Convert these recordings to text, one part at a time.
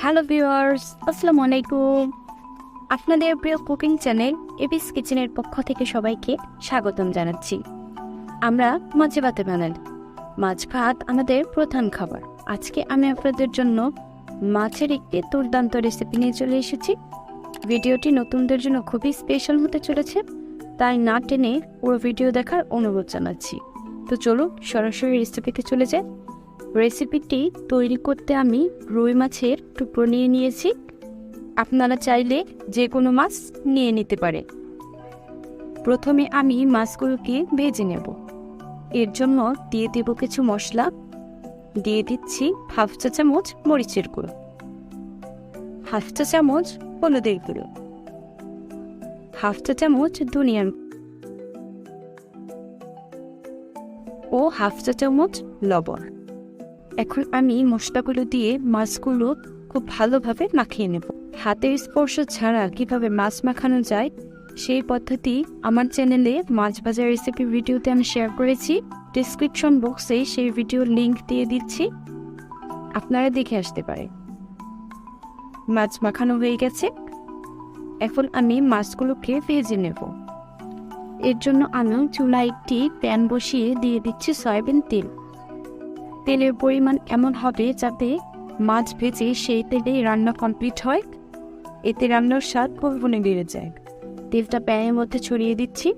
Hello viewers, আসসালামু আলাইকুম। আপনাদের প্রিয় কুকিং চ্যানেল এবিস কিচেনের পক্ষ থেকে সবাইকে স্বাগতম জানাচ্ছি। আমরা মাছে ভাতে বাঙালি, মাছ ভাত আমাদের প্রধান খাবার। আজকে আমি আপনাদের জন্য মাছের একটি দুর্দান্ত রেসিপি নিয়ে চলে এসেছি। ভিডিওটি নতুনদের জন্য খুবই স্পেশাল হতে চলেছে, তাই না টেনে পুরো ভিডিও দেখার অনুরোধ জানাচ্ছি। তো চলুন সরাসরি রেসিপিতে চলে যাই। রেসিপিটি তৈরি করতে আমি রুই মাছের টুকরো নিয়ে নিয়েছি। আপনারা চাইলে যে কোনো মাছ নিয়ে নিতে পারেন। প্রথমে আমি মাছগুলোকে ভেজে নেব। এর জন্য দিয়ে দেব কিছু মশলা। দিয়ে দিচ্ছি হাফ চা চামচ মরিচের গুঁড়ো, হাফ চা চামচ হলুদের গুঁড়ো, হাফ চা চামচ ধনিয়ার ও হাফ চা চামচ লবণ। এখন আমি মশলাগুলো দিয়ে মাছগুলো খুব ভালোভাবে মাখিয়ে নেব। হাতের স্পর্শ ছাড়া কিভাবে মাছ মাখানো যায় সেই পদ্ধতি আমার চ্যানেলে মাছ ভাজার রেসিপি ভিডিওতে আমি শেয়ার করেছি। ডেসক্রিপশন বক্সে সেই ভিডিওর লিঙ্ক দিয়ে দিচ্ছি, আপনারা দেখে আসতে পারেন। মাছ মাখানো হয়ে গেছে। এখন আমি মাছগুলোকে ভেজে নেব। এর জন্য আমি চুলায় একটি প্যান বসিয়ে দিয়ে দিচ্ছি সয়াবিন তেল। তেলের পরিমাণ এমন হবে যাতে মাছ ভেজে সেই তেলেই রান্না কমপ্লিট হয়। এতে রান্নার স্বাদ বহুগুণে বেড়ে যায়। তেলটা প্যানের মধ্যে ছড়িয়ে দিচ্ছি।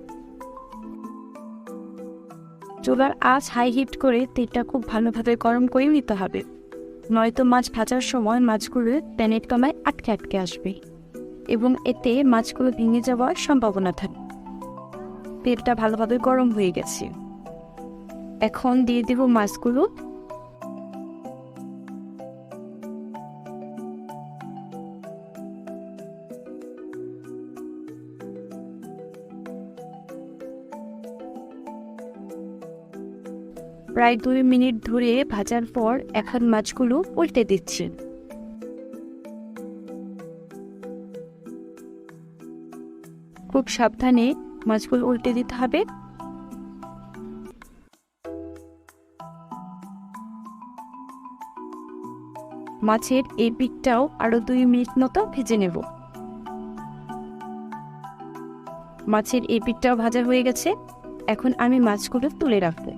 চুলার আঁচ হাই হিট করে তেলটা খুব ভালোভাবে গরম করে নিতে হবে, নয়তো মাছ ভাজার সময় মাছগুলো প্যানের তলায় আটকে আটকে আসবে এবং এতে মাছগুলো ভেঙে যাওয়ার সম্ভাবনা থাকে। তেলটা ভালোভাবে গরম হয়ে গেছে। এখন দিয়ে দেব মাছগুলো। প্রায় 2 মিনিট ধরে ভাজার পর এখন মাছগুলো উল্টে দিচ্ছি। খুব সাবধানে মাছগুলো উল্টে দিতে হবে। মাছের এই পিঠটাও আরো 2 মিনিট মতো ভেজে নেব। মাছের এই পিঠটাও ভাজা হয়ে গেছে। এখন আমি মাছগুলো তুলে রাখবো।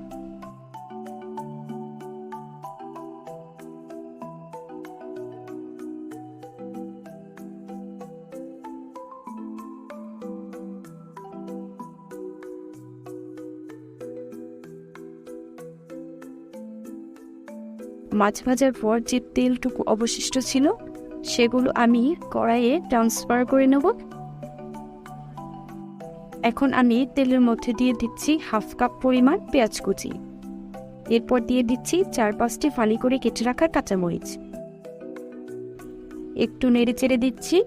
মাছ ভাজার পর যে তেলটুকু অবশিষ্ট ছিল সেগুলো আমি কড়াইয়ে ট্রান্সফার করে নেব। এখন আমি তেলের মধ্যে দিয়ে দিচ্ছি হাফ কাপ পরিমাণ পেঁয়াজ কুচি। এরপর দিয়ে দিচ্ছি 4-5টি ফালি করে কেটে রাখা কাঁচামরিচ। একটু নেড়ে চেড়ে দিচ্ছি।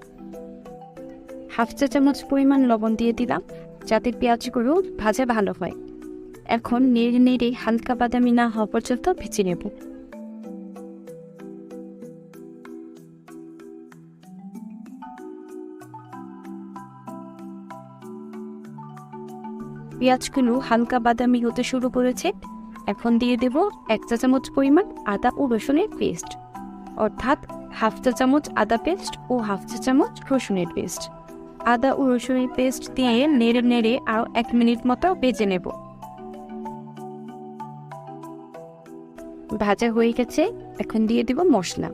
হাফ চা চামচ পরিমাণ লবণ দিয়ে দিলাম যাতে পেঁয়াজগুলো ভাজা ভালো হয়। এখন নেড়ে নেড়ে হালকা বাদামি না হওয়া পর্যন্ত ভেজে নেব। পেঁয়াজগুলো হালকা বাদামি হতে শুরু করেছে। এখন দিয়ে দেব 1 চা চামচ পরিমাণ আদা ও রসুনের পেস্ট, অর্থাৎ হাফ চা চামচ আদা পেস্ট ও হাফ চা চামচ রসুনের পেস্ট। আদা ও রসুনের পেস্ট দিয়ে নেড়ে নেড়ে আরও 1 মিনিট মতো ভেজে নেব। ভাজা হয়ে গেছে। এখন দিয়ে দেব মশলা।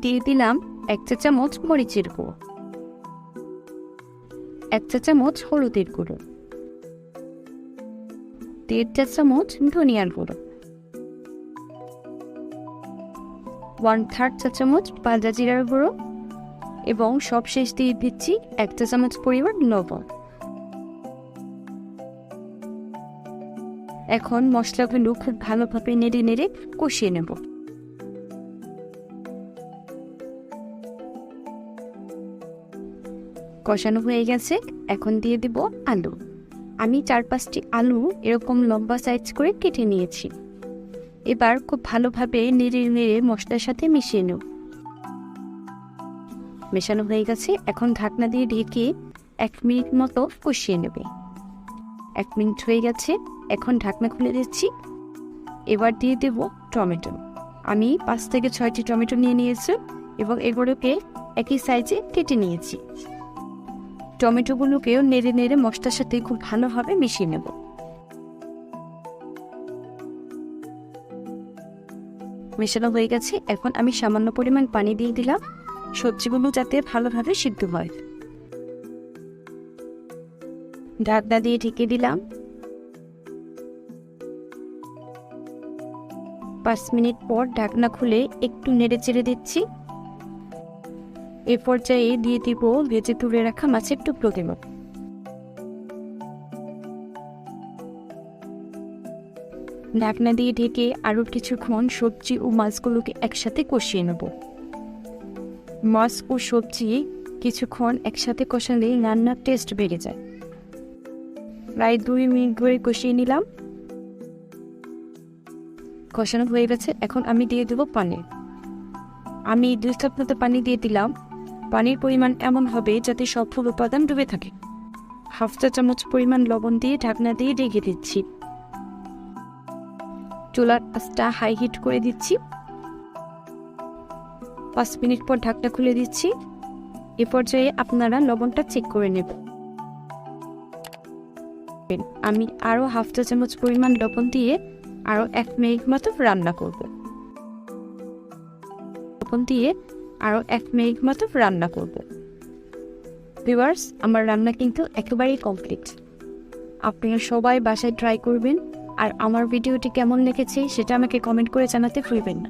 দিয়ে দিলাম 1 চা চামচ মরিচের গুঁড়ো, 1 চা চামচ হলুদের গুঁড়ো, 1.5 চা চামচ ধনিয়ার গুঁড়ো, 1/3 চা চামচ ভাজা জিরার গুঁড়ো এবং সবশেষ দিয়ে দিচ্ছি 1 চা চামচ পরিমাণ লবণ। এখন মশলাগুলো খুব ভালোভাবে নেড়ে নেড়ে কষিয়ে নেব। কষানো হয়ে গেছে। এখন দিয়ে দেব আলু। আমি 4-5টি আলু এরকম লম্বা সাইজ করে কেটে নিয়েছি। এবার খুব ভালোভাবে নেড়ে নেড়ে মশলার সাথে মিশিয়ে নেব। মেশানো হয়ে গেছে। এখন ঢাকনা দিয়ে ঢেকে 1 মিনিট মতো কষিয়ে নেবে। 1 মিনিট হয়ে গেছে। এখন ঢাকনা খুলে দিচ্ছি। এবার দিয়ে দেব টমেটো। আমি 5 থেকে 6টি টমেটো নিয়ে নিয়েছি এবং এগুলোকে একই সাইজে কেটে নিয়েছি। টমেটোগুলোকেও নেড়ে নেড়ে মশলার সাথে খুব ভালোভাবে মিশিয়ে নেব। মেশানো হয়ে গেছে। এখন আমি সামান্য পরিমাণ পানি দিয়ে দিলাম, সবজিগুলো যাতে ভালোভাবে সিদ্ধ হয়। ঢাকনা দিয়ে ঢেকে দিলাম। 5 মিনিট পর ঢাকনা খুলে একটু নেড়ে চেড়ে দিচ্ছি। এ পর্যায়ে দিয়ে দিব ভেজে তুলে রাখা মাছের টুকরোগুলো। ঢাকনা দিয়ে ঢেকে আরও কিছুক্ষণ সবজি ও মাছগুলোকে একসাথে কষিয়ে নেব। মাছ ও সবজি কিছুক্ষণ একসাথে কষালে রান্নার টেস্ট বেড়ে যায়। প্রায় 2 মিনিট ধরে কষিয়ে নিলাম। কষানো হয়ে গেছে। এখন আমি দিয়ে দেবো পানি। আমি 2 কাপ মতো পানি দিয়ে দিলাম। পানির পরিমাণ এমন হবে যাতে সবগুলো উপাদান ডুবে থাকে। 1/2 চা চামচ পরিমাণ লবণ দিয়ে ঢাকনা দিয়ে ঢেকে দিচ্ছি। চুলার আঁচটা হাই হিট করে দিচ্ছি। 5 মিনিট পর ঢাকনা খুলে দিচ্ছি। এ পর্যায়ে আপনারা লবণটা চেক করে নেবেন। আমি আরও 1/2 চা চামচ পরিমাণ লবণ দিয়ে আরও 1 মিনিট মতো রান্না করব। ভিউয়ার্স, আমার রান্না কিন্তু একেবারেই কমপ্লিট। আপনারা সবাই বাসায় ট্রাই করবেন আর আমার ভিডিওটি কেমন লেগেছে সেটা আমাকে কমেন্ট করে জানাতে ভুলবেন না।